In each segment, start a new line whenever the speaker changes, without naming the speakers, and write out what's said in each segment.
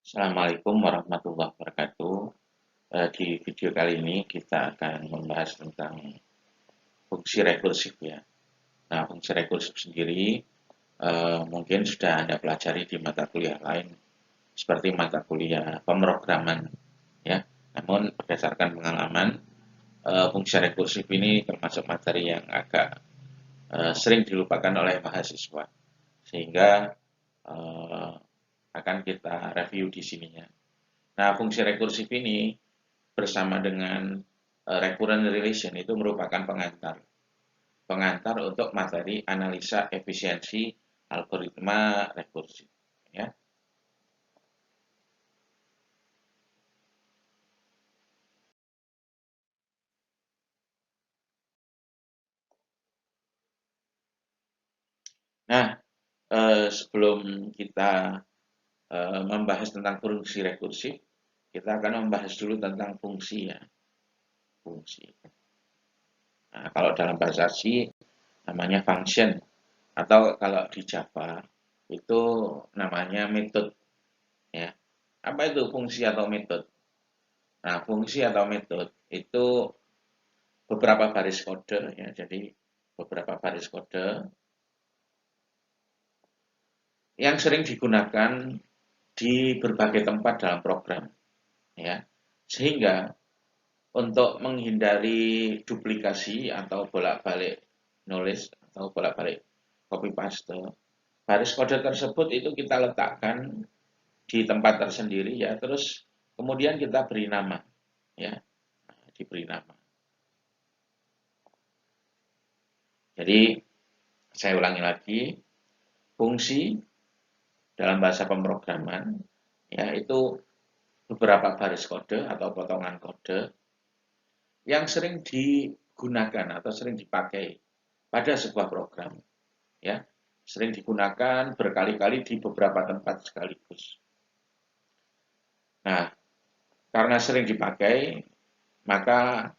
Assalamualaikum warahmatullahi wabarakatuh. Di video kali ini kita akan membahas tentang fungsi rekursif ya. Nah, fungsi rekursif sendiri mungkin sudah Anda pelajari di mata kuliah lain seperti mata kuliah pemrograman ya. Namun berdasarkan pengalaman, fungsi rekursif ini termasuk materi yang agak sering dilupakan oleh mahasiswa sehingga eh, akan kita review di sininya. Nah, fungsi rekursif ini bersama dengan recurrent relation itu merupakan pengantar untuk materi analisa efisiensi algoritma rekursif ya. Nah, sebelum kita membahas tentang fungsi rekursif, kita akan membahas dulu tentang fungsi ya, fungsi. Nah, kalau dalam bahasa C namanya function atau kalau di Java itu namanya method ya. Apa itu fungsi atau method? Nah, fungsi atau metode itu beberapa baris kode ya. Jadi beberapa baris kode yang sering digunakan di berbagai tempat dalam program ya. Sehingga untuk menghindari duplikasi atau bolak-balik nulis atau bolak-balik copy paste, baris kode tersebut itu kita letakkan di tempat tersendiri ya. Terus kemudian kita beri nama ya. Diberi nama. Jadi saya ulangi lagi, fungsi dalam bahasa pemrograman yaitu beberapa baris kode atau potongan kode yang sering digunakan atau sering dipakai pada sebuah program ya, sering digunakan berkali-kali di beberapa tempat sekaligus. Nah, karena sering dipakai maka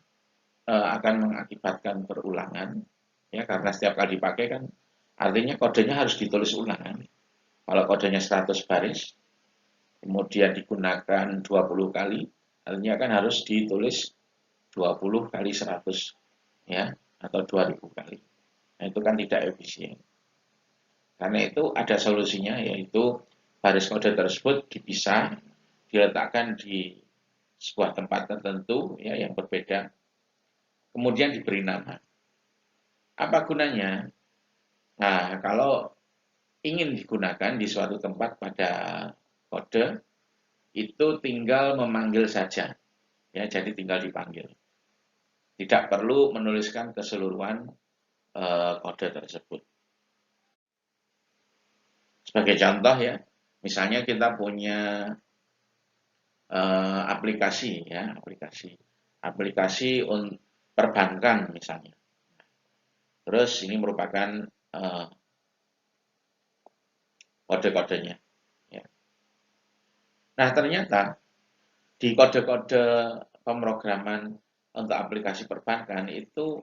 akan mengakibatkan berulangan ya, karena setiap kali dipakai kan artinya kodenya harus ditulis ulang kan. Kalau kodenya 100 baris kemudian digunakan 20 kali, artinya kan harus ditulis 20 kali 100 ya, atau 2000 kali. Nah, itu kan tidak efisien. Karena itu ada solusinya, yaitu baris kode tersebut dipisah, diletakkan di sebuah tempat tertentu ya, yang berbeda, kemudian diberi nama. Apa gunanya? Nah, kalau ingin digunakan di suatu tempat pada kode, itu tinggal memanggil saja. Ya, jadi tinggal dipanggil. Tidak perlu menuliskan keseluruhan kode tersebut. Sebagai contoh ya, misalnya kita punya aplikasi ya, aplikasi perbankan misalnya. Terus ini merupakan kode-kodenya. Ya. Nah, ternyata di kode-kode pemrograman untuk aplikasi perbankan itu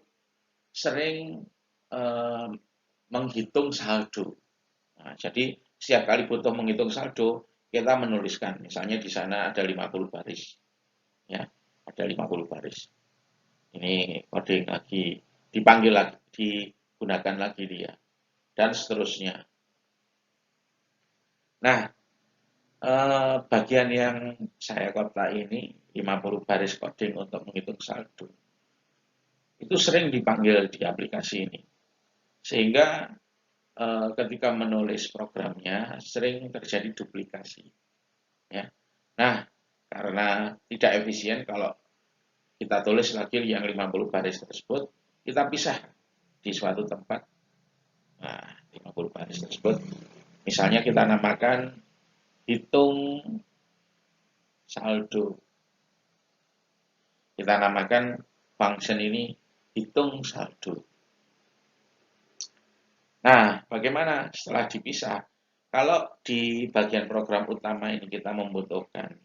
sering eh, menghitung saldo. Nah, jadi setiap kali butuh menghitung saldo, kita menuliskan, misalnya di sana ada 50 baris. Ya, ada 50 baris. Ini coding lagi, dipanggil lagi, digunakan lagi dia, dan seterusnya. Nah, bagian yang saya kotak ini, 50 baris coding untuk menghitung saldo, itu sering dipanggil di aplikasi ini. Sehingga ketika menulis programnya sering terjadi duplikasi. Ya. Nah, karena tidak efisien kalau kita tulis lagi yang 50 baris tersebut, kita pisah di suatu tempat. Nah, 50 baris tersebut, misalnya kita namakan hitung saldo. Kita namakan function ini hitung saldo. Nah, bagaimana setelah dipisah? Kalau di bagian program utama ini kita membutuhkan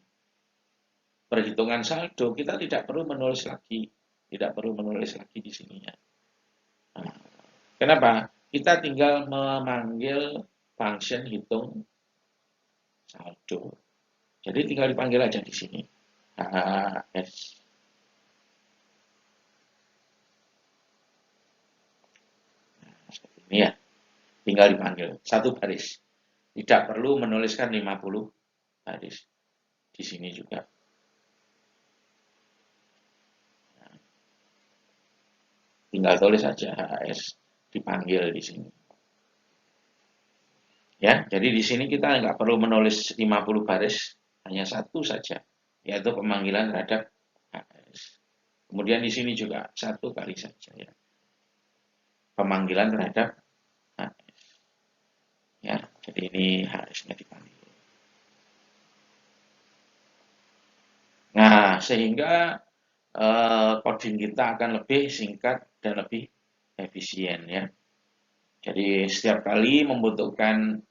perhitungan saldo, kita tidak perlu menulis lagi. Tidak perlu menulis lagi di sininya. Nah, kenapa? Kita tinggal memanggil function hitung saldo. Jadi tinggal dipanggil aja di sini. HS. Seperti ini ya. Tinggal dipanggil. Satu baris. Tidak perlu menuliskan 50 baris. Di sini juga. Tinggal tulis saja HS. Dipanggil di sini. Ya, jadi di sini kita nggak perlu menulis 50 baris. Hanya satu saja. Yaitu pemanggilan terhadap HS. Kemudian di sini juga satu kali saja ya. Pemanggilan terhadap HS. Ya, jadi ini HS-nya dipanggil. Nah, sehingga coding kita akan lebih singkat dan lebih efisien ya. Jadi setiap kali membutuhkan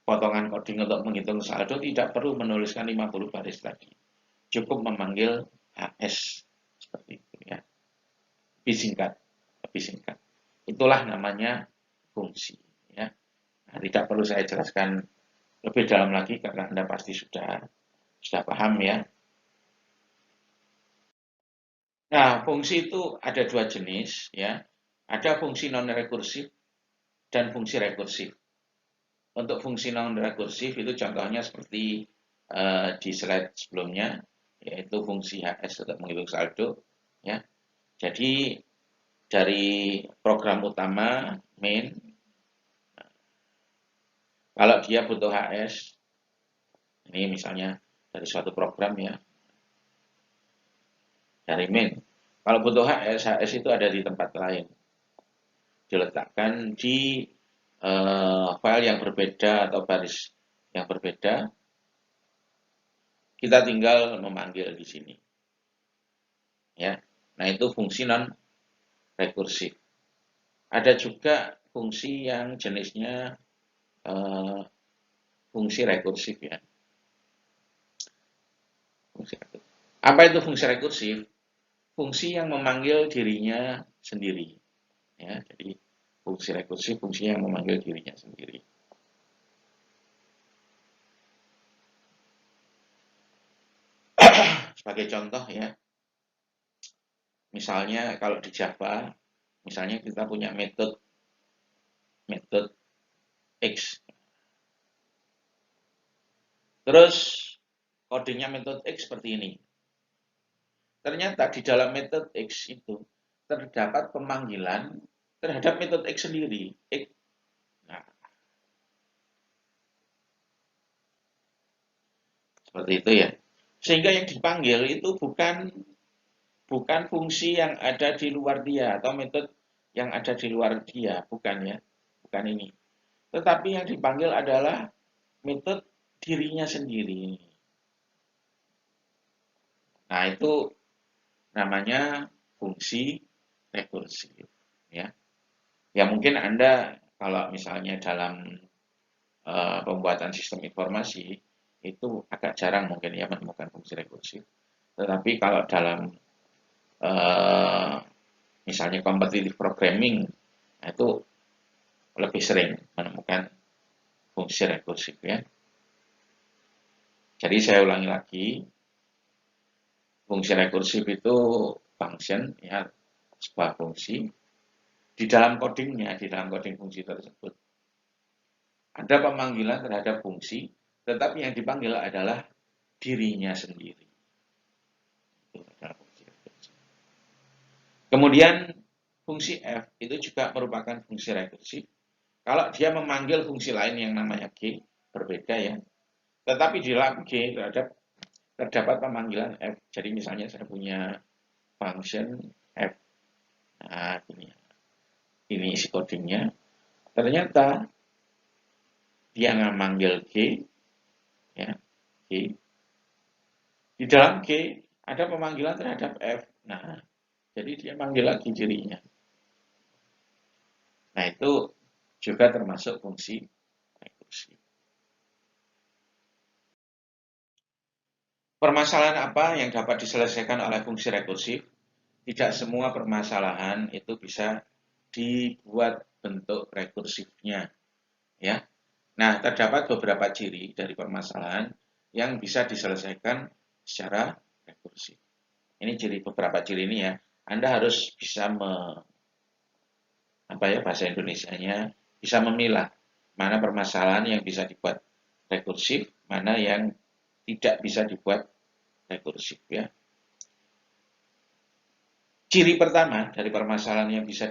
potongan coding untuk menghitung saldo tidak perlu menuliskan 50 baris tadi. Cukup memanggil HS seperti itu ya. Lebih singkat, lebih singkat. Itulah namanya fungsi ya. Nah, tidak perlu saya jelaskan lebih dalam lagi karena Anda pasti sudah paham ya. Nah, fungsi itu ada dua jenis ya. Ada fungsi non rekursif dan fungsi rekursif. Untuk fungsi non rekursif itu contohnya seperti di slide sebelumnya, yaitu fungsi HS untuk menghitung saldo ya. Jadi dari program utama main, kalau dia butuh HS, ini misalnya dari suatu program ya, dari main. Kalau butuh HS itu ada di tempat lain, diletakkan di file yang berbeda atau baris yang berbeda. Kita tinggal memanggil di sini. Ya. Nah, itu fungsi non rekursif. Ada juga fungsi yang jenisnya fungsi rekursif ya. Apa itu fungsi rekursif? Fungsi yang memanggil dirinya sendiri. Ya, jadi fungsi rekursif fungsi yang memanggil dirinya sendiri. Sebagai contoh ya, misalnya kalau di Java, misalnya kita punya metode X. Terus kodenya metode X seperti ini. Ternyata di dalam metode X itu terdapat pemanggilan terhadap metode X sendiri. Nah, seperti itu ya. Sehingga yang dipanggil itu bukan fungsi yang ada di luar dia atau metode yang ada di luar dia, bukan ya. Bukan ini. Tetapi yang dipanggil adalah metode dirinya sendiri. Nah, itu namanya fungsi rekursif ya. Ya mungkin Anda kalau misalnya dalam pembuatan sistem informasi itu agak jarang mungkin ya menemukan fungsi rekursif. Tetapi kalau dalam misalnya competitive programming itu lebih sering menemukan fungsi rekursif ya. Jadi saya ulangi lagi, fungsi rekursif itu function ya, sebuah fungsi di dalam codingnya, di dalam coding fungsi tersebut ada pemanggilan terhadap fungsi, tetapi yang dipanggil adalah dirinya sendiri. Kemudian fungsi f itu juga merupakan fungsi rekursif. Kalau dia memanggil fungsi lain yang namanya g, berbeda ya. Tetapi di dalam g terdapat pemanggilan f. Jadi misalnya saya punya function f. Nah, ini isi codingnya. Ternyata dia memanggil g, ya, g. Di dalam g ada pemanggilan terhadap f. Nah, jadi dia manggil lagi dirinya. Nah, itu juga termasuk fungsi rekursif. Permasalahan apa yang dapat diselesaikan oleh fungsi rekursif? Tidak semua permasalahan itu bisa dibuat bentuk rekursifnya, ya. Nah, terdapat beberapa ciri dari permasalahan yang bisa diselesaikan secara rekursif. Ini beberapa ciri ini ya. Anda harus bisa bahasa Indonesianya bisa memilah mana permasalahan yang bisa dibuat rekursif, mana yang tidak bisa dibuat rekursif ya. Ciri pertama dari permasalahan yang bisa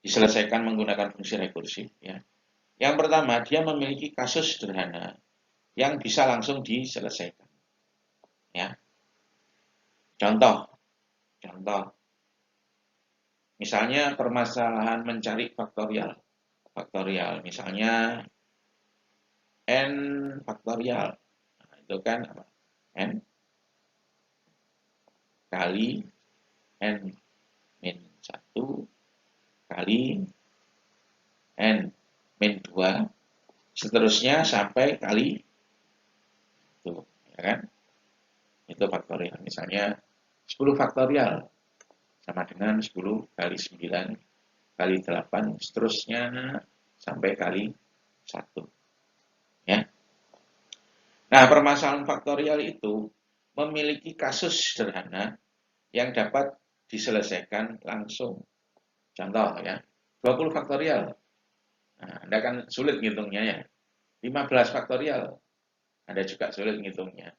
diselesaikan menggunakan fungsi rekursif ya. Yang pertama, dia memiliki kasus sederhana yang bisa langsung diselesaikan. Ya. Contoh, misalnya permasalahan mencari faktorial. Misalnya n faktorial. Nah, itu kan apa? N kali n min 1 kali n min 2 seterusnya sampai kali itu, ya kan? Itu faktorial. Misalnya 10 faktorial sama dengan 10 kali 9 kali 8 seterusnya sampai kali 1. Ya. Nah, permasalahan faktorial itu memiliki kasus sederhana yang dapat diselesaikan langsung. Contoh ya, 20 faktorial. Nah, Anda kan sulit ngitungnya ya. 15 faktorial. Anda juga sulit ngitungnya.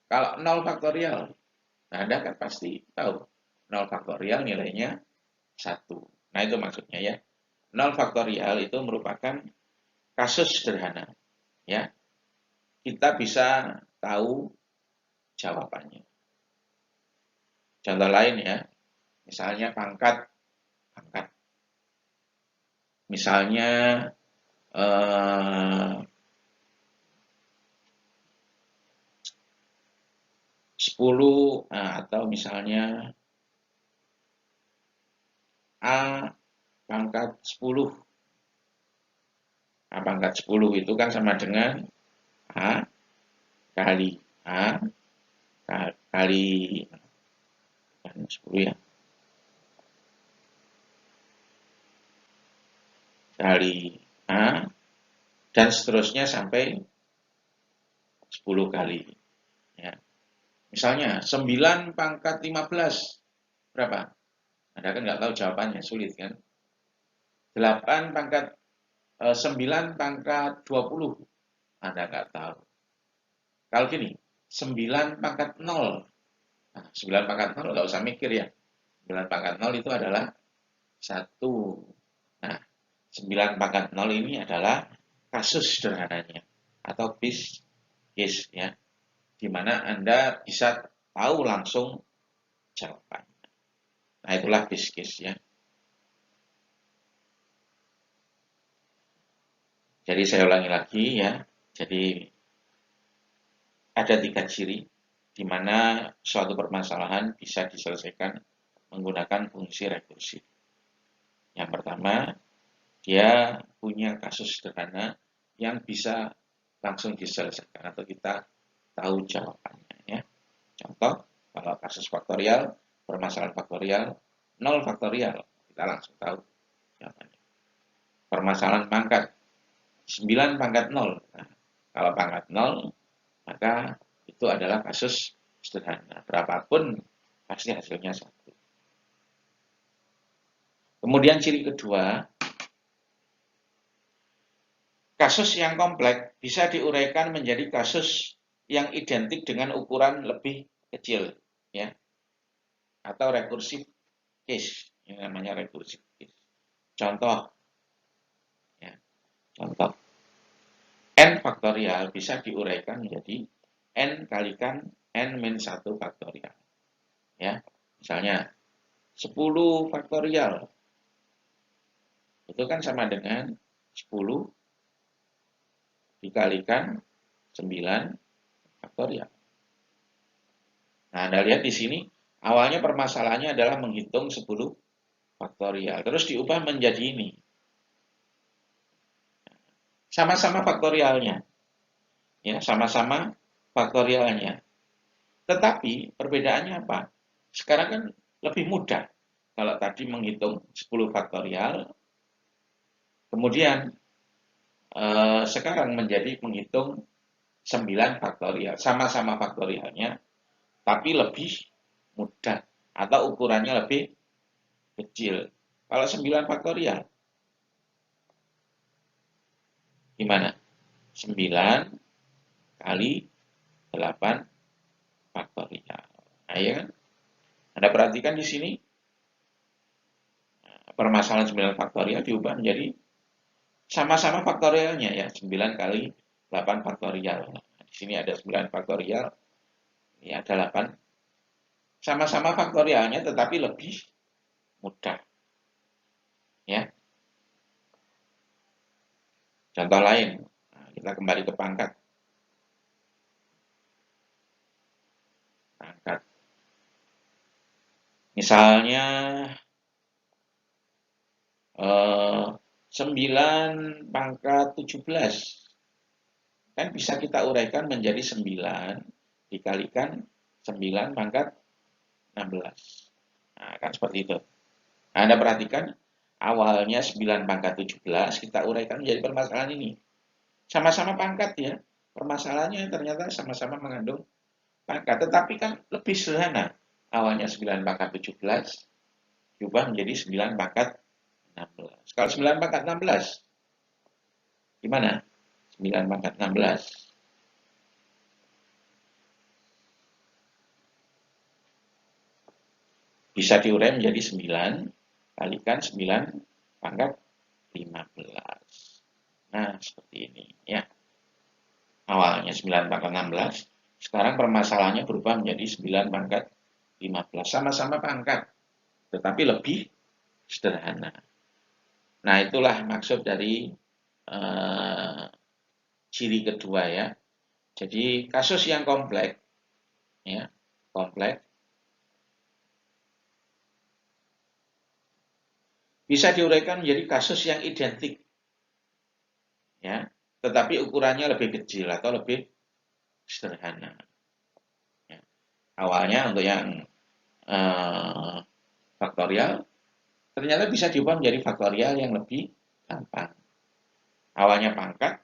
Kalau 0 faktorial, nah Anda kan pasti tahu 0 faktorial nilainya 1. Nah, itu maksudnya ya. 0 faktorial itu merupakan kasus sederhana. Ya. Kita bisa tahu jawabannya. Contoh lain ya. Misalnya pangkat. Misalnya 10 atau misalnya A pangkat 10. A pangkat 10 itu kan sama dengan A kali A kali 10 ya. Kali A dan seterusnya sampai 10 kali. Ya. Misalnya 9 pangkat 15 berapa? Anda kan nggak tahu jawabannya, sulit kan? 8 pangkat 9 pangkat 20. Anda nggak tahu. Kalau gini, 9 pangkat 0. Nah, 9 pangkat 0 nggak usah mikir ya. 9 pangkat 0 itu adalah 1. Nah, 9 pangkat 0 ini adalah kasus sederhananya. Atau bis case ya. Di mana Anda bisa tahu langsung jawabannya. Nah, itulah bis case ya. Jadi saya ulangi lagi ya. Jadi ada 3 ciri di mana suatu permasalahan bisa diselesaikan menggunakan fungsi rekursif. Yang pertama, dia punya kasus sederhana yang bisa langsung diselesaikan atau kita tahu jawabannya ya. Contoh, kalau kasus faktorial, permasalahan faktorial, 0 faktorial, kita langsung tahu jawabannya. Permasalahan pangkat, 9 pangkat 0. Nah, kalau pangkat 0, maka itu adalah kasus sederhana. Berapapun pasti hasilnya 1. Kemudian ciri kedua, kasus yang kompleks bisa diuraikan menjadi kasus yang identik dengan ukuran lebih kecil, ya, atau recursive case, yang namanya recursive case. Contoh, ya, contoh, n faktorial bisa diuraikan menjadi n kalikan n min 1 faktorial, ya, misalnya 10 faktorial itu kan sama dengan 10 dikalikan 9 faktorial. Nah, Anda lihat di sini, awalnya permasalahannya adalah menghitung 10 faktorial. Terus diubah menjadi ini. Sama-sama faktorialnya. Ya, sama-sama faktorialnya. Tetapi perbedaannya apa? Sekarang kan lebih mudah. Kalau tadi menghitung 10 faktorial, kemudian sekarang menjadi menghitung 9 faktorial. Sama-sama faktorialnya, tapi lebih mudah atau ukurannya lebih kecil. Kalau 9 faktorial, gimana? 9 kali 8 faktorial. Nah, ya kan? Anda perhatikan di sini, permasalahan 9 faktorial diubah menjadi sama-sama faktorialnya ya, 9 kali 8 faktorial. Nah, di sini ada 9 faktorial, ini ada 8. Sama-sama faktorialnya tetapi lebih mudah. Ya. Contoh lain, nah, kita kembali ke pangkat. Pangkat. Misalnya 9 pangkat 17. Kan bisa kita uraikan menjadi 9 dikalikan 9 pangkat 16. Nah, kan seperti itu. Nah, Anda perhatikan, awalnya 9 pangkat 17, kita uraikan menjadi permasalahan ini. Sama-sama pangkat ya. Permasalahannya ternyata sama-sama mengandung pangkat. Tetapi kan lebih sederhana. Awalnya 9 pangkat 17, diubah menjadi 9 pangkat 16. Kalau 9 pangkat 16, gimana? 9 pangkat 16. Bisa diurai menjadi 9 kalikan 9 pangkat 15. Nah, seperti ini ya. Awalnya 9 pangkat 16, sekarang permasalahannya berubah menjadi 9 pangkat 15. Sama-sama pangkat, tetapi lebih sederhana. Nah, itulah maksud dari ciri kedua ya. Jadi kasus yang kompleks, ya, kompleks bisa diuraikan menjadi kasus yang identik, ya, tetapi ukurannya lebih kecil atau lebih sederhana. Ya. Awalnya untuk yang faktorial, ternyata bisa diubah menjadi faktorial yang lebih gampang. Awalnya pangkat,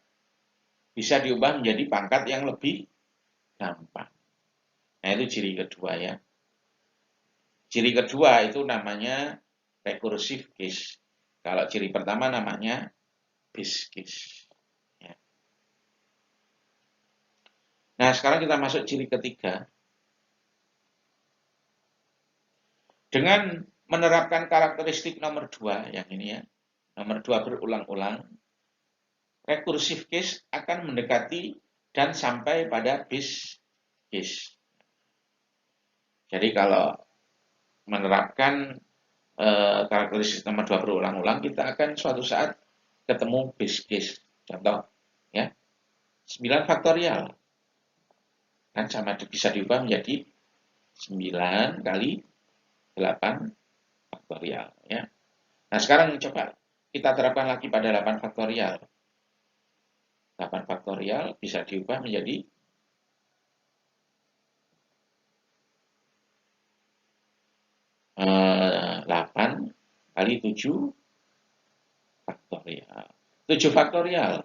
bisa diubah menjadi pangkat yang lebih gampang. Nah, itu ciri kedua ya. Ciri kedua itu namanya recursive case. Kalau ciri pertama namanya base case. Ya. Nah, sekarang kita masuk ciri ketiga. Dengan menerapkan karakteristik nomor 2, yang ini ya, nomor 2 berulang-ulang, recursive case akan mendekati dan sampai pada base case. Jadi kalau menerapkan karakteristik nomor 2 berulang-ulang, kita akan suatu saat ketemu base case. Contoh, ya, 9 faktorial. Kan sama bisa diubah menjadi 9 kali 8 faktorial. Ya. Nah, sekarang coba kita terapkan lagi pada 8 faktorial. 8 faktorial bisa diubah menjadi 8 kali 7 faktorial. 7 faktorial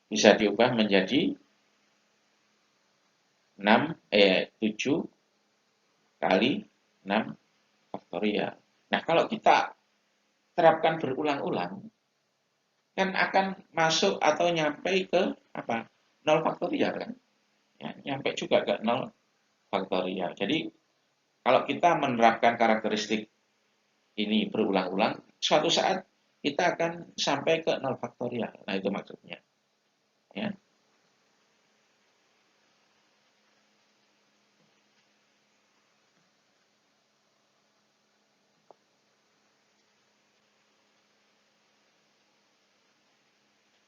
bisa diubah menjadi 7 kali 6 faktorial. Nah, kalau kita terapkan berulang-ulang, kan akan masuk atau nyampe ke apa? 0 faktorial kan? Ya, nyampe juga ke 0 faktorial. Jadi, kalau kita menerapkan karakteristik ini berulang-ulang, suatu saat kita akan sampai ke 0 faktorial. Nah, itu maksudnya. Ya.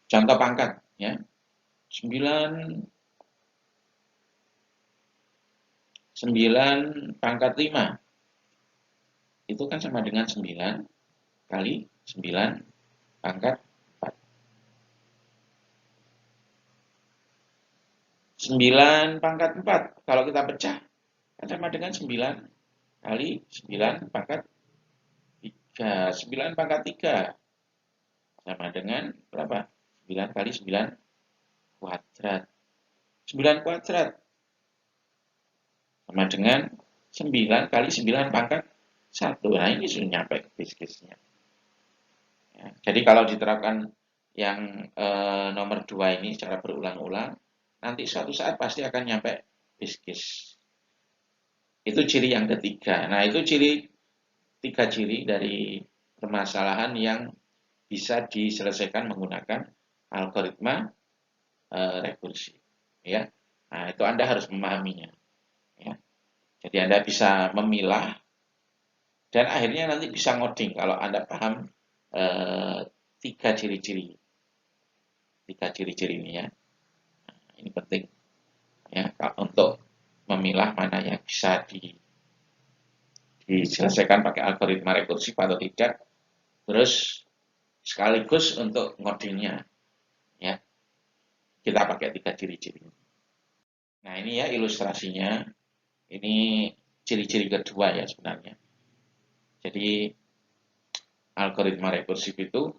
Contoh pangkat, ya. 9 pangkat 5. Itu kan sama dengan 9 kali 9 pangkat 4. 9 pangkat 4, kalau kita pecah, kan sama dengan 9 kali 9 pangkat 3. 9 pangkat 3 sama dengan berapa? 9 kali 9 kuadrat. 9 kuadrat sama dengan 9 kali 9 pangkat 1. Nah, ini sudah nyampe ke base-case-nya. Ya, jadi kalau diterapkan yang nomor 2 ini secara berulang-ulang, nanti suatu saat pasti akan nyampe base case. Itu ciri yang ketiga. Nah, itu tiga ciri dari permasalahan yang bisa diselesaikan menggunakan algoritma rekursi. Ya, nah itu Anda harus memahaminya. Ya. Jadi Anda bisa memilah dan akhirnya nanti bisa ngoding kalau Anda paham tiga ciri-ciri ini ya. Ini penting ya untuk memilah mana yang bisa diselesaikan pakai algoritma rekursif atau tidak. Terus sekaligus untuk ngodingnya ya kita pakai tiga ciri-ciri. Nah ini ya ilustrasinya. Ini ciri-ciri kedua ya sebenarnya. Jadi algoritma rekursif itu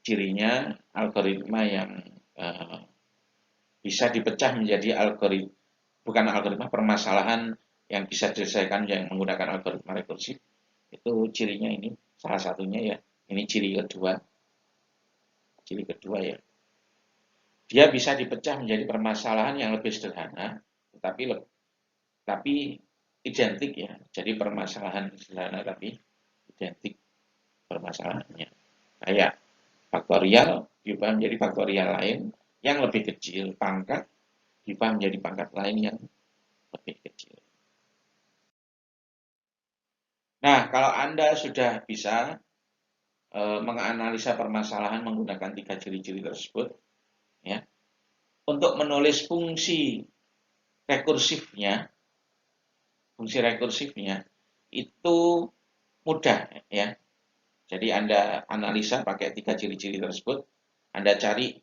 cirinya algoritma yang bisa dipecah menjadi bukan algoritma permasalahan yang bisa diselesaikan yang menggunakan algoritma rekursif. Itu cirinya ini salah satunya ya. Ini ciri kedua. Ciri kedua ya. Dia bisa dipecah menjadi permasalahan yang lebih sederhana, tapi identik ya. Jadi permasalahan sederhana tapi identik permasalahannya. Kayak faktorial diubah menjadi faktorial lain yang lebih kecil, pangkat diubah menjadi pangkat lain yang lebih kecil. Nah, kalau Anda sudah bisa menganalisa permasalahan menggunakan tiga ciri-ciri tersebut, ya, untuk menulis fungsi rekursifnya itu mudah, ya. Jadi Anda analisa pakai tiga ciri-ciri tersebut, Anda cari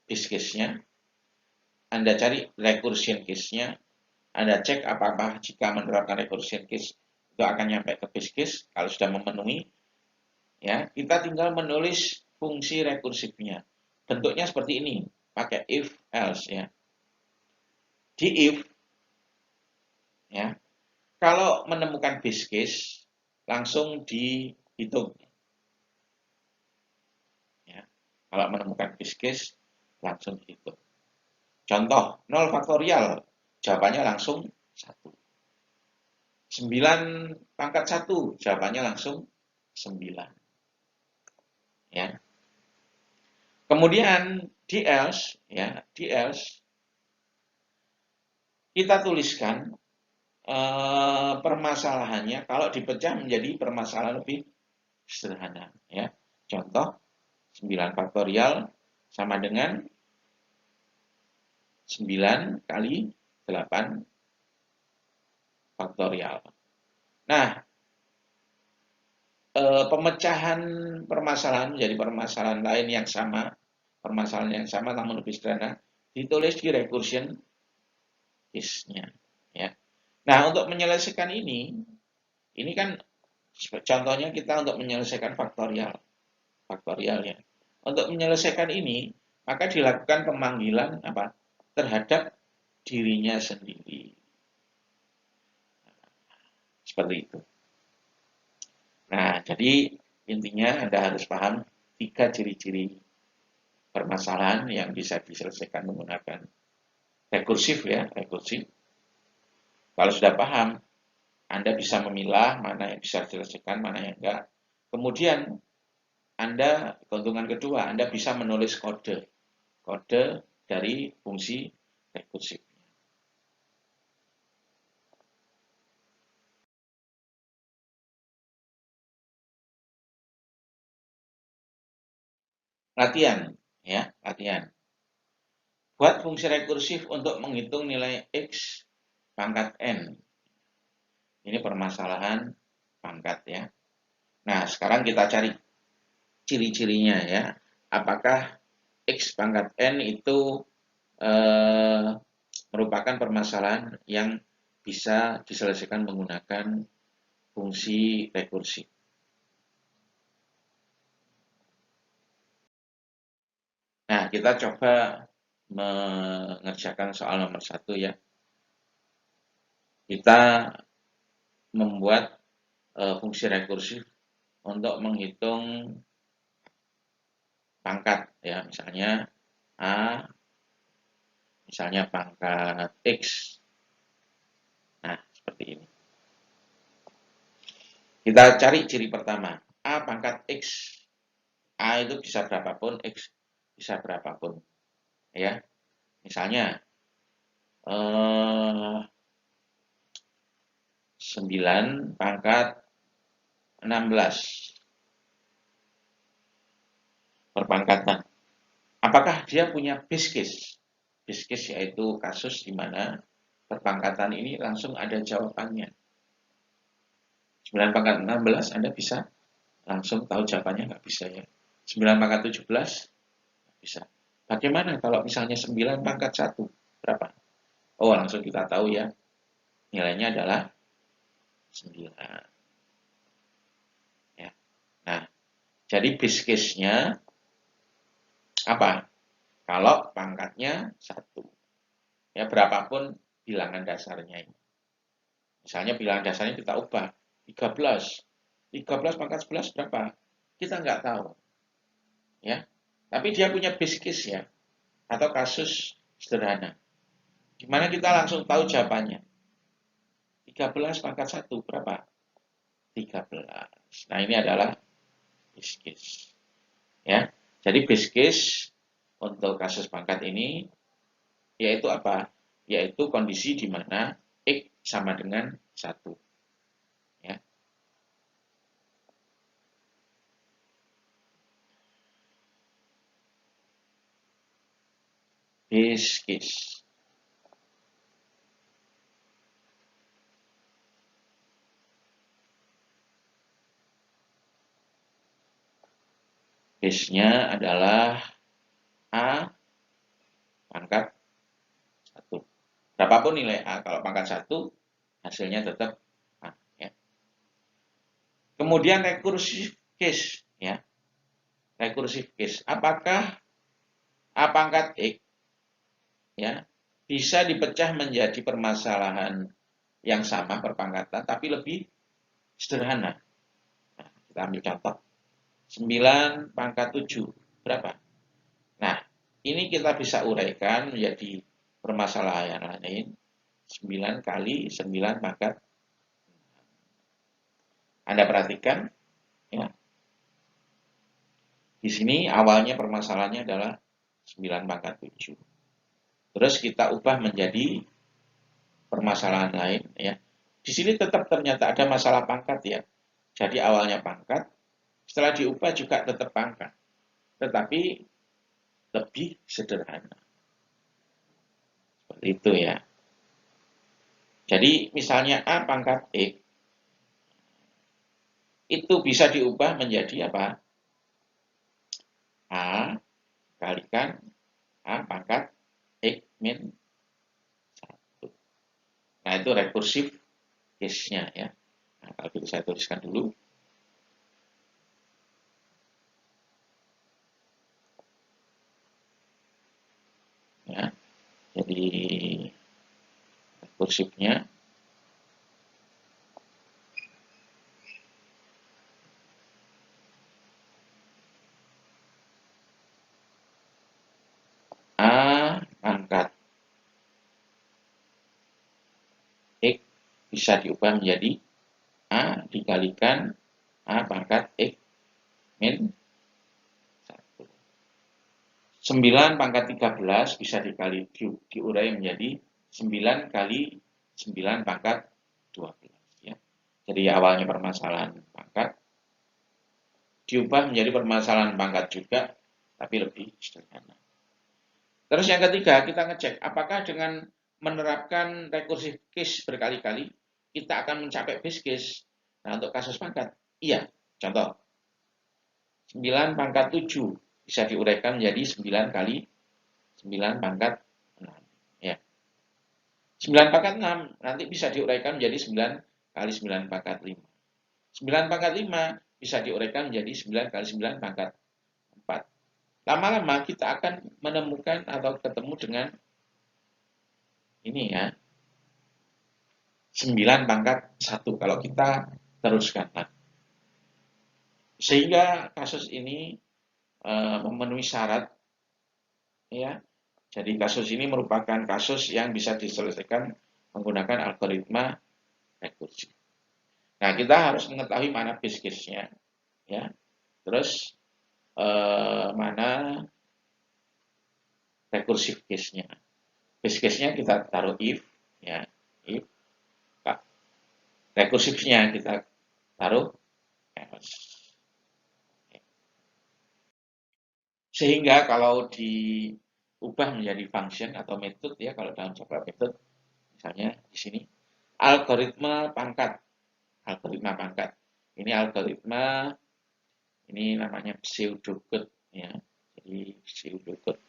base case-nya, Anda cari recursion case-nya, Anda cek apakah jika menerapkan recursion case itu akan nyampe ke base case. Kalau sudah memenuhi, ya kita tinggal menulis fungsi rekursifnya. Bentuknya seperti ini, pakai if else ya. Di if, ya kalau menemukan base case langsung dihitung. Ya, kalau menemukan base case langsung dihitung. Contoh 0 faktorial, jawabannya langsung 1. 9 pangkat 1, jawabannya langsung 9. Ya. Kemudian di else, ya, di else kita tuliskan permasalahannya kalau dipecah menjadi permasalahan lebih sederhana, ya. Contoh 9 faktorial sama dengan 9 kali 8 faktorial. Nah, pemecahan permasalahan menjadi permasalahan lain yang sama, permasalahan yang sama namun lebih sederhana, ditulis di recursion case-nya. Ya. Nah, untuk menyelesaikan ini kan contohnya kita untuk menyelesaikan faktorial ya. Untuk menyelesaikan ini, maka dilakukan pemanggilan terhadap dirinya sendiri. Seperti itu. Nah, jadi intinya Anda harus paham tiga ciri-ciri permasalahan yang bisa diselesaikan menggunakan rekursif ya, rekursif. Kalau sudah paham, Anda bisa memilah mana yang bisa diselesaikan, mana yang enggak. Kemudian Anda, keuntungan kedua, Anda bisa menulis kode dari fungsi rekursif. Latihan, ya, latihan. Buat fungsi rekursif untuk menghitung nilai X pangkat N. Ini permasalahan pangkat ya. Nah, sekarang kita cari ciri-cirinya ya. Apakah X pangkat N itu merupakan permasalahan yang bisa diselesaikan menggunakan fungsi rekursif. Nah, kita coba mengerjakan soal nomor 1 ya. Kita membuat fungsi rekursif untuk menghitung pangkat ya, misalnya A, misalnya pangkat X. Nah, seperti ini. Kita cari ciri pertama, A pangkat X. A itu bisa berapapun, X bisa berapapun. Ya, misalnya 9 pangkat 16 perpangkatan. Apakah dia punya base case? Base case yaitu kasus di mana perpangkatan ini langsung ada jawabannya. 9 pangkat 16 Anda bisa langsung tahu jawabannya, nggak bisa ya. 9 pangkat 17 bisa. Bagaimana kalau misalnya 9 pangkat 1 berapa? Oh, langsung kita tahu ya. Nilainya adalah 9. Ya. Nah, jadi base case-nya apa? Kalau pangkatnya 1. Ya, berapapun bilangan dasarnya ini. Misalnya bilangan dasarnya kita ubah 13. 13 pangkat 11 berapa? Kita nggak tahu. Ya. Tapi dia punya base case ya, atau kasus sederhana. Di mana kita langsung tahu jawabannya. 13 pangkat 1 berapa? 13. Nah, ini adalah base case. Ya. Jadi base case untuk kasus pangkat ini yaitu apa? Yaitu kondisi di mana X sama dengan 1. Ya. Base case. Base-nya adalah A pangkat 1. Berapapun nilai A, kalau pangkat 1, hasilnya tetap A. Ya. Kemudian recursive case. Ya. Recursive case. Apakah A pangkat X ya, bisa dipecah menjadi permasalahan yang sama perpangkatan, tapi lebih sederhana. Nah, kita ambil contoh. 9 pangkat 7 berapa? Nah, ini kita bisa uraikan menjadi permasalahan lain. 9 kali 9 pangkat. Anda perhatikan ya. Di sini awalnya permasalahannya adalah 9 pangkat 7. Terus kita ubah menjadi permasalahan lain ya. Di sini tetap ternyata ada masalah pangkat ya. Jadi awalnya pangkat, setelah diubah juga tetap pangkat. Tetapi lebih sederhana. Seperti itu ya. Jadi misalnya A pangkat X itu bisa diubah menjadi apa? A kalikan A pangkat X min 1. Nah, itu rekursif case-nya ya. Nah, kalau gitu saya tuliskan dulu. Ya. Jadi rekursifnya A pangkat X bisa diubah menjadi A dikalikan A pangkat X min 1. 9 pangkat 13 bisa diurai menjadi 9 kali 9 pangkat 12. Ya. Jadi awalnya permasalahan pangkat, diubah menjadi permasalahan pangkat juga, tapi lebih sederhana. Terus yang ketiga, kita ngecek apakah dengan menerapkan recursive case berkali-kali, kita akan mencapai base case. Nah, untuk kasus pangkat, iya. Contoh, 9 pangkat 7 bisa diuraikan menjadi 9 kali 9 pangkat 6. Ya. 9 pangkat 6 nanti bisa diuraikan menjadi 9 kali 9 pangkat 5. 9 pangkat 5 bisa diuraikan menjadi 9 kali 9 pangkat 4. lama-lama kita akan menemukan atau ketemu dengan ini ya, 9 pangkat 1 kalau kita teruskan. Sehingga kasus ini memenuhi syarat ya. Jadi kasus ini merupakan kasus yang bisa diselesaikan menggunakan algoritma rekursi. Nah, kita harus mengetahui mana base case-nya ya. Terus mana recursive case-nya. Base case-nya kita taruh if ya, if. Rekursifnya kita taruh else. Sehingga kalau diubah menjadi function atau method ya, kalau dalam Java method misalnya di sini algoritma pangkat. Ini algoritma, ini namanya pseudocode ya. Jadi pseudocode.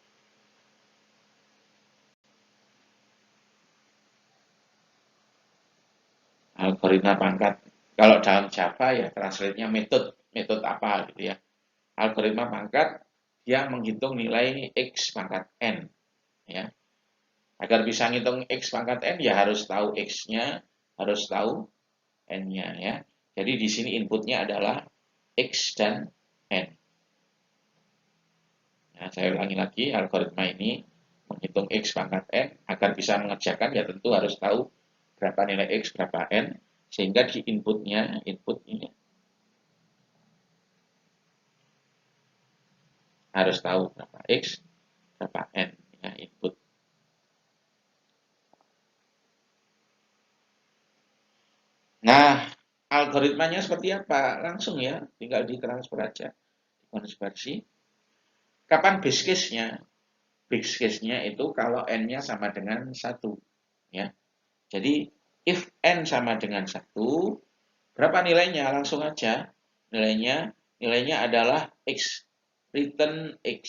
Algoritma pangkat. Kalau dalam Java ya translate-nya metode apa gitu ya. Algoritma pangkat dia menghitung nilai x pangkat n ya. Agar bisa ngitung x pangkat n ya harus tahu x-nya, harus tahu n-nya ya. Jadi di sini inputnya adalah x dan n. Nah, saya ulangi lagi, algoritma ini menghitung x pangkat n, agar bisa mengerjakan ya tentu harus tahu berapa nilai x, berapa n, sehingga di inputnya, input ini harus tahu berapa x, berapa n ya, input. Nah, algoritmanya seperti apa? Langsung ya, tinggal ditransfer aja, dikonversi. Kapan base case-nya? Base case-nya itu kalau n-nya sama dengan 1 ya. Jadi if n sama dengan 1, berapa nilainya? Langsung aja. Nilainya adalah x, return x.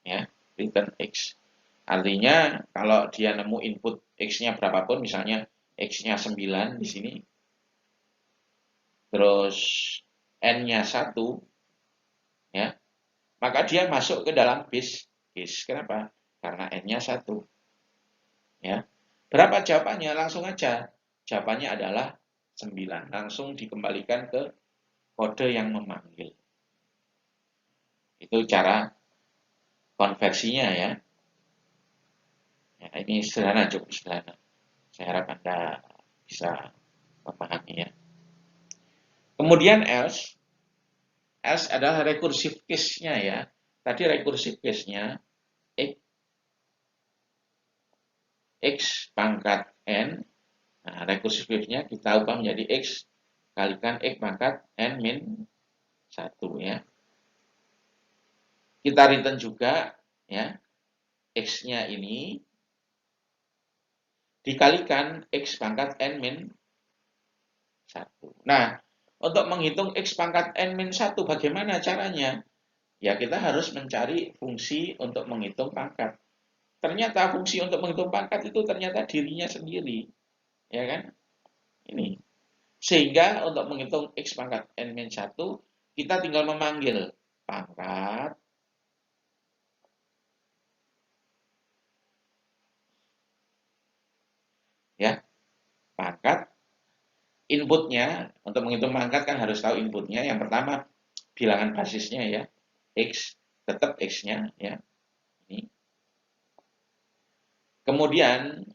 Ya, return x. Artinya kalau dia nemu input x-nya berapapun, misalnya x-nya 9 di sini, terus n-nya 1 ya, maka dia masuk ke dalam base case. Kenapa? Karena n-nya 1 ya. Berapa jawabannya? Langsung aja. Jawabannya adalah 9. Langsung dikembalikan ke kode yang memanggil. Itu cara konversinya ya. Ya, ini sederhana, cukup sederhana. Saya harap Anda bisa memahami ya. Kemudian else adalah recursive case-nya ya. Tadi recursive case-nya x pangkat n. Nah, recursive case-nya kita ubah menjadi x kalikan x pangkat n min 1 ya. Kita return juga ya, x-nya ini dikalikan x pangkat n min 1. Nah, untuk menghitung x pangkat n min 1 bagaimana caranya? Ya, kita harus mencari fungsi untuk menghitung pangkat. Ternyata fungsi untuk menghitung pangkat itu ternyata dirinya sendiri. Ya kan? Ini. Sehingga untuk menghitung x pangkat n min 1, kita tinggal memanggil pangkat ya, pangkat inputnya. Untuk menghitung pangkat kan harus tahu inputnya. Yang pertama bilangan basisnya ya, x, tetap x-nya ya. Ini. Kemudian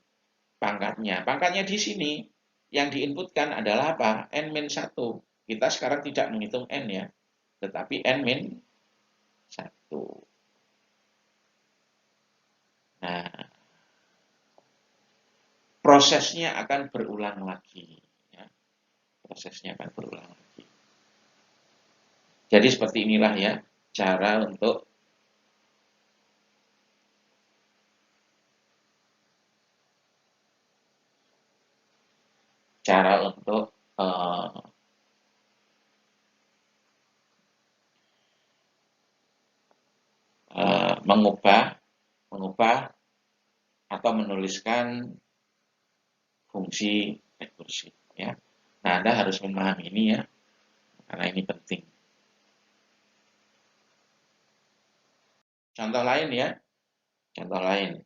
pangkatnya. Pangkatnya di sini yang diinputkan adalah apa? N-1. Kita sekarang tidak menghitung n ya, tetapi N-1. Nah, prosesnya akan berulang lagi. Ya. Prosesnya akan berulang lagi. Jadi seperti inilah ya cara untuk mengubah atau menuliskan fungsi rekursi ya. Nah, Anda harus memahami ini ya, karena ini penting. Contoh lain ya, contoh lain.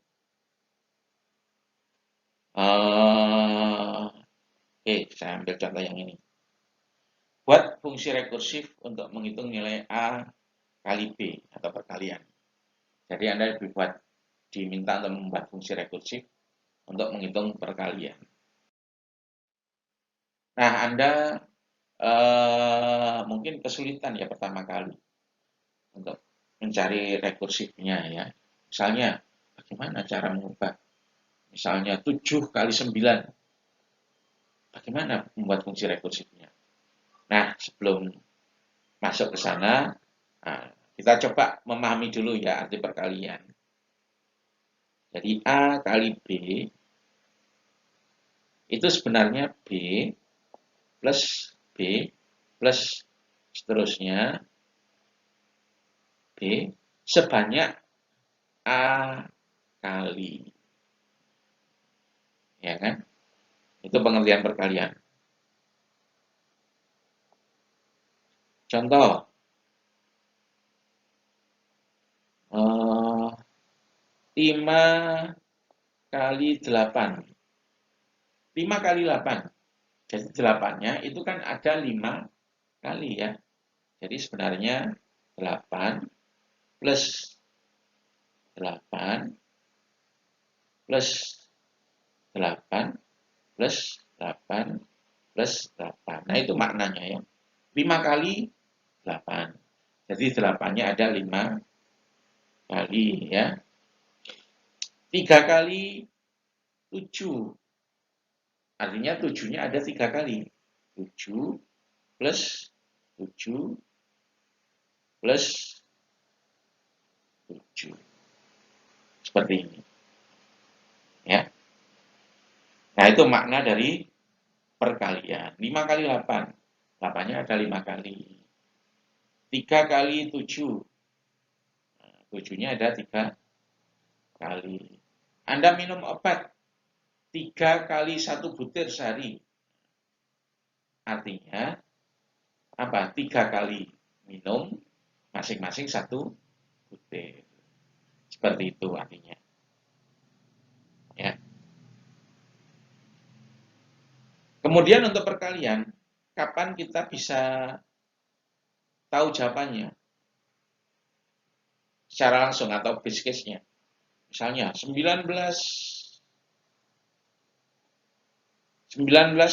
Oke, saya ambil contoh yang ini. Buat fungsi rekursif untuk menghitung nilai A kali B atau perkalian. Jadi Anda diminta untuk membuat fungsi rekursif untuk menghitung perkalian. Nah, Anda mungkin kesulitan ya pertama kali untuk mencari rekursifnya ya. Misalnya, bagaimana cara mengubah? Misalnya 7 kali 9. Bagaimana membuat fungsi rekursifnya? Nah, sebelum masuk ke sana, nah, kita coba memahami dulu ya arti perkalian. Jadi A kali B itu sebenarnya B plus B plus seterusnya B sebanyak A kali. Ya kan? Itu pengertian perkalian. Contoh, 5 kali 8. 5 kali 8. Jadi 8-nya itu kan ada 5 kali ya. Jadi sebenarnya 8 plus 8 plus 8 plus 8 plus 8. Nah itu maknanya ya. 5 kali 8. Jadi 8-nya ada 5 kali ya. 3 kali 7. Artinya 7-nya ada 3 kali. 7 plus 7 plus 7. Seperti ini. Ya. Nah, itu makna dari perkalian. 5 kali 8. 8-nya ada 5 kali. 3 kali 7. 7-nya ada 3 kali. Anda minum obat 3 kali 1 butir sehari. Artinya apa? 3 kali minum masing-masing 1 butir. Seperti itu artinya. Ya. Kemudian untuk perkalian, kapan kita bisa tahu jawabannya? Secara langsung atau base case-nya. Misalnya 19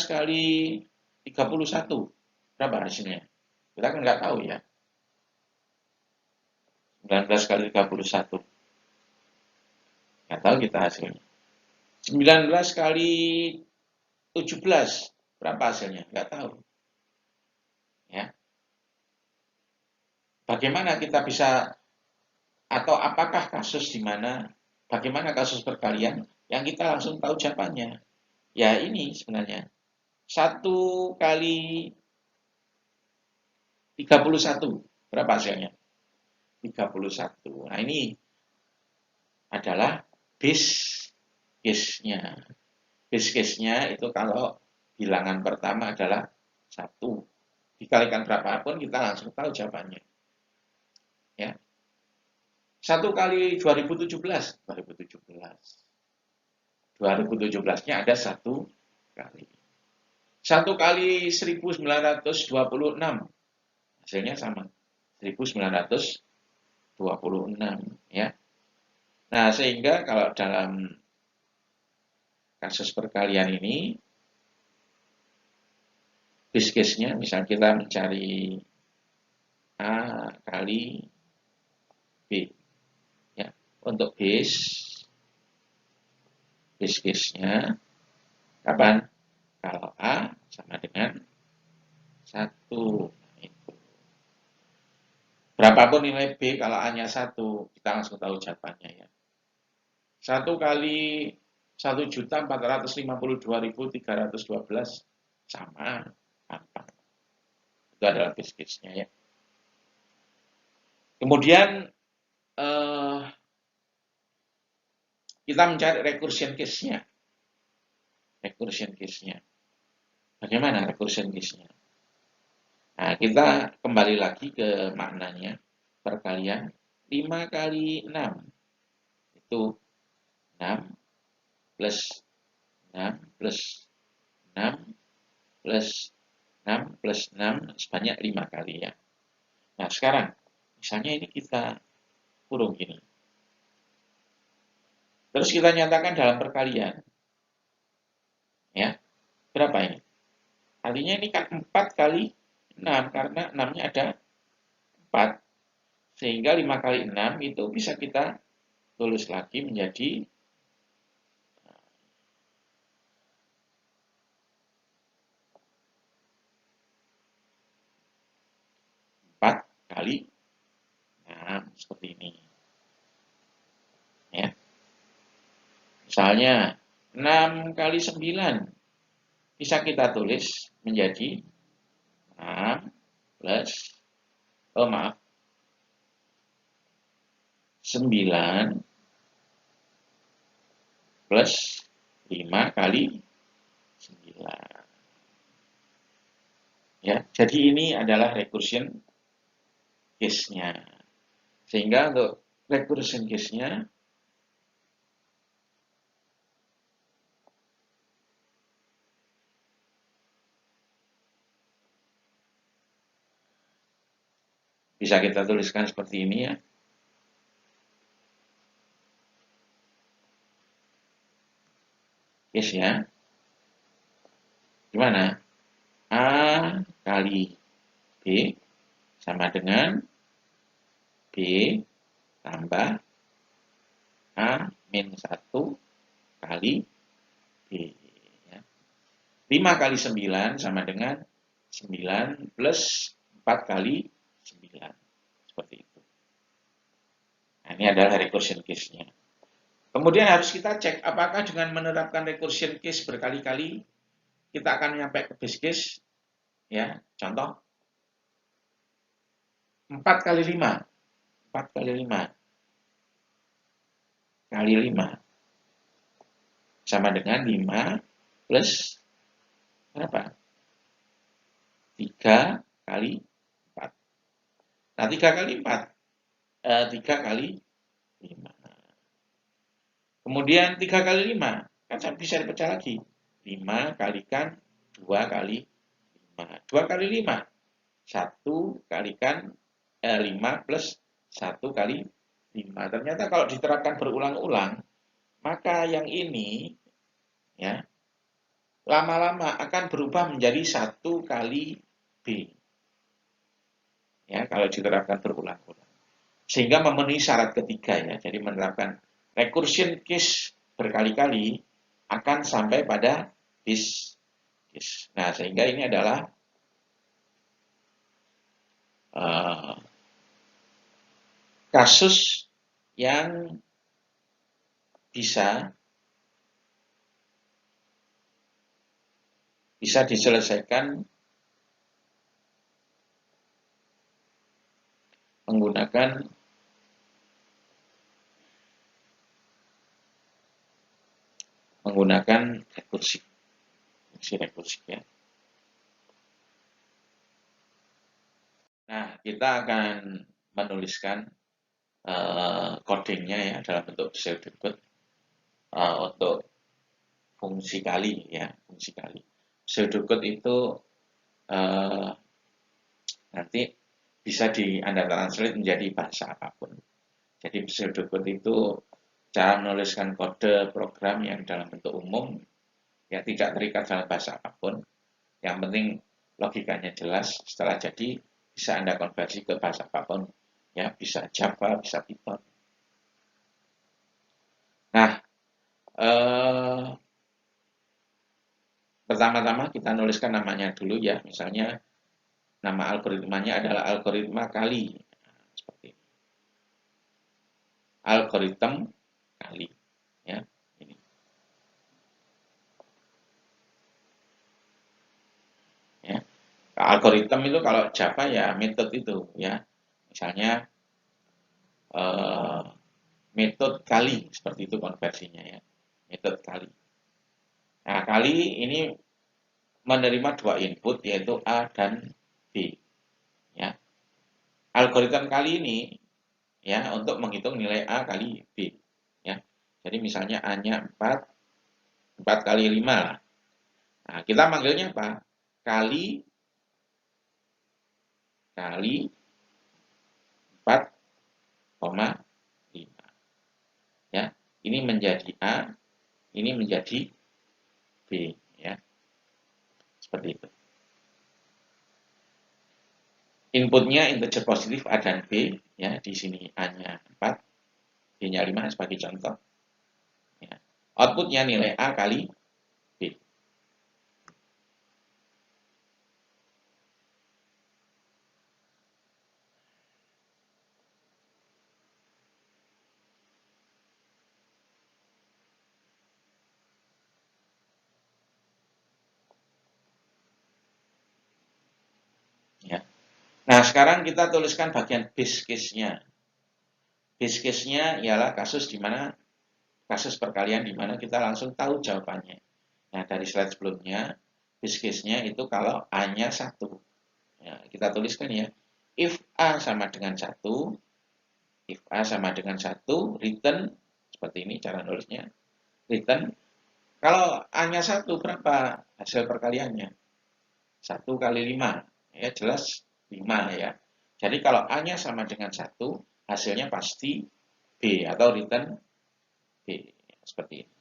kali 31. Berapa hasilnya? Kita kan nggak tahu ya. 19 kali 31. Nggak tahu kita hasilnya. 19 kali 17. Berapa hasilnya? Nggak tahu. Ya. Bagaimana kita bisa, atau apakah kasus di mana, bagaimana kasus perkalian yang kita langsung tahu jawabannya? Ya ini sebenarnya. 1 kali 31. Berapa hasilnya? 31. Nah ini adalah base case-nya. Base case-nya itu kalau bilangan pertama adalah 1. Dikalikan berapapun kita langsung tahu jawabannya. Ya. 1 kali 2017. 2017-nya ada 1 kali. 1 kali 1926. Hasilnya sama. 1926 ya. Nah, sehingga kalau dalam kasus perkalian ini base case-nya misal kita mencari A kali B ya. Untuk base case-nya kapan? Kalau A sama dengan 1. Berapapun nilai B kalau A-nya 1, kita langsung tahu jawabannya ya. 1 kali 1.452.312 sama apa? Itu adalah base case-nya ya. Kemudian kita mencari recursion case-nya. Recursion case-nya. Bagaimana recursion case-nya? Nah, kita kembali lagi ke maknanya perkalian. 5 kali 6 itu 6 plus 6 plus 6 plus 6 plus 6 sebanyak 5 kali ya. Nah, sekarang misalnya ini kita kurung gini. Terus kita nyatakan dalam perkalian. Ya, berapa ini? Artinya ini kan 4 kali 6 karena 6-nya ada 4. Sehingga 5 kali 6 itu bisa kita tulis lagi menjadi 4 kali 6 seperti ini. Ya. Misalnya 6 kali 9 bisa kita tulis menjadi 6 plus 9 plus 5 kali 9. Ya, jadi ini adalah recursion case-nya. Sehingga untuk recursion case-nya bisa kita tuliskan seperti ini ya. Case-nya gimana? A kali B sama dengan B tambah A min 1 kali B. Ya. 5 kali 9 sama dengan 9 plus 4 kali 9. Seperti itu. Nah, ini adalah recursion case-nya. Kemudian harus kita cek apakah dengan menerapkan recursion case berkali-kali kita akan sampai ke base case. Ya, contoh 4 kali 5. 4 kali 5 kali 5 sama dengan 5 plus berapa? 3 kali 4. Nah, 3 kali 4. 3 kali 5. Kemudian 3 kali 5. Kan bisa dipecah lagi. 5 kalikan 2 kali 5. 2 kali 5. 1 kalikan 5 plus 1 kali 5. Ternyata kalau diterapkan berulang-ulang, maka yang ini ya lama-lama akan berubah menjadi 1 kali B. Ya, kalau diterapkan berulang-ulang. Sehingga memenuhi syarat ketiga ya. Jadi menerapkan recursion case berkali-kali akan sampai pada this case. Nah, sehingga ini adalah kasus yang bisa diselesaikan menggunakan rekursi ya. Nah, kita akan menuliskan codingnya ya dalam bentuk pseudocode untuk fungsi kali ya, fungsi kali. Pseudocode itu nanti bisa Anda translate menjadi bahasa apapun. Jadi pseudocode itu cara menuliskan kode program yang dalam bentuk umum ya tidak terikat dalam bahasa apapun. Yang penting logikanya jelas, setelah jadi bisa Anda konversi ke bahasa apapun. Ya, bisa Java, bisa Python. Nah, pertama-tama kita nuliskan namanya dulu ya, misalnya nama algoritmanya adalah algoritma kali. Seperti ini. Algoritma kali. Ya, ini. Ya. Algoritma itu kalau Java ya metode itu ya. Misalnya metode kali, seperti itu konversinya ya. Metode kali. Nah, kali ini menerima 2 input yaitu A dan B. Ya. Algoritma kali ini ya untuk menghitung nilai A kali B ya. Jadi misalnya A-nya 4, 4 kali 5 lah. Nah, kita manggilnya apa? Kali 4,5 ya. Ini menjadi A, ini menjadi B ya. Seperti itu. Inputnya integer positif A dan B ya. Di sini A-nya 4, B-nya 5 sebagai contoh. Ya. Outputnya nilai A kali B. Ya. Nah, sekarang kita tuliskan bagian base case-nya. Base case-nya ialah kasus di mana kasus perkalian di mana kita langsung tahu jawabannya. Nah, dari slide sebelumnya, base case-nya itu kalau A-nya 1. Ya, kita tuliskan ya. If A sama dengan 1, if A sama dengan 1, return, seperti ini cara nulisnya. Return, kalau A-nya 1, berapa hasil perkaliannya? 1 kali 5. Ya, jelas 5 ya. Jadi kalau A-nya sama dengan 1, hasilnya pasti B atau return B. Seperti ini.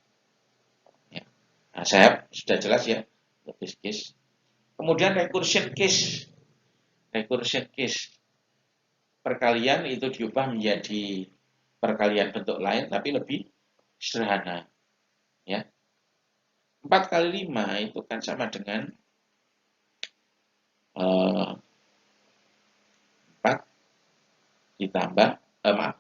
Ya. Nah, saya sudah jelas ya. Base case. Kemudian recursion case. Recursion case. Perkalian itu diubah menjadi perkalian bentuk lain tapi lebih sederhana. Ya. 4 kali 5 itu kan sama dengan 4 ditambah, maaf,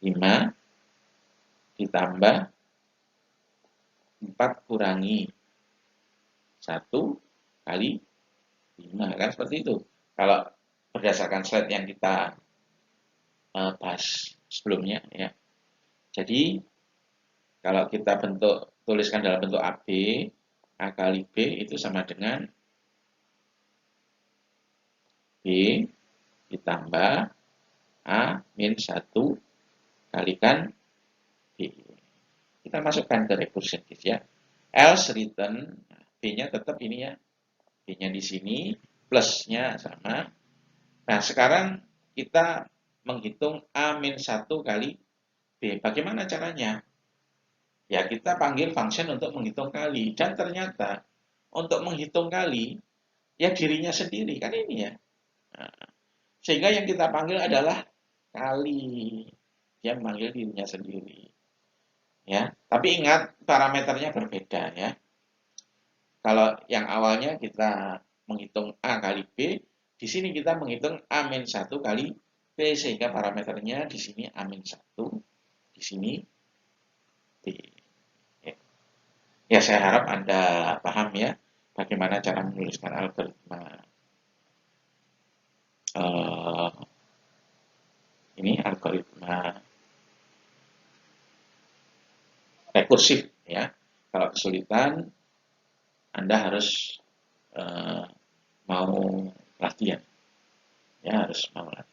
5 ditambah 4 kurangi 1 kali 5, kan seperti itu. Kalau berdasarkan slide yang kita bahas sebelumnya ya. Jadi kalau kita tuliskan dalam bentuk AB, A kali B itu sama dengan B ditambah A min 1 kalikan B. Kita masukkan ke recursion case ya. Else return, B-nya tetap ini ya. B-nya di sini, plusnya sama. Nah, sekarang kita menghitung A min 1 kali B. Bagaimana caranya? Ya, kita panggil function untuk menghitung kali. Dan ternyata untuk menghitung kali, ya dirinya sendiri. Kan ini ya. Nah, sehingga yang kita panggil adalah kali. Dia memanggil dirinya sendiri. Ya, tapi ingat parameternya berbeda ya. Kalau yang awalnya kita menghitung A kali B, di sini kita menghitung A min 1 kali B, sehingga parameternya di sini A min 1, di sini B. Ya, saya harap Anda paham ya bagaimana cara menuliskan algoritma ini algoritma rekursif ya. Kalau kesulitan Anda harus mau latihan. Ya, harus mau latihan.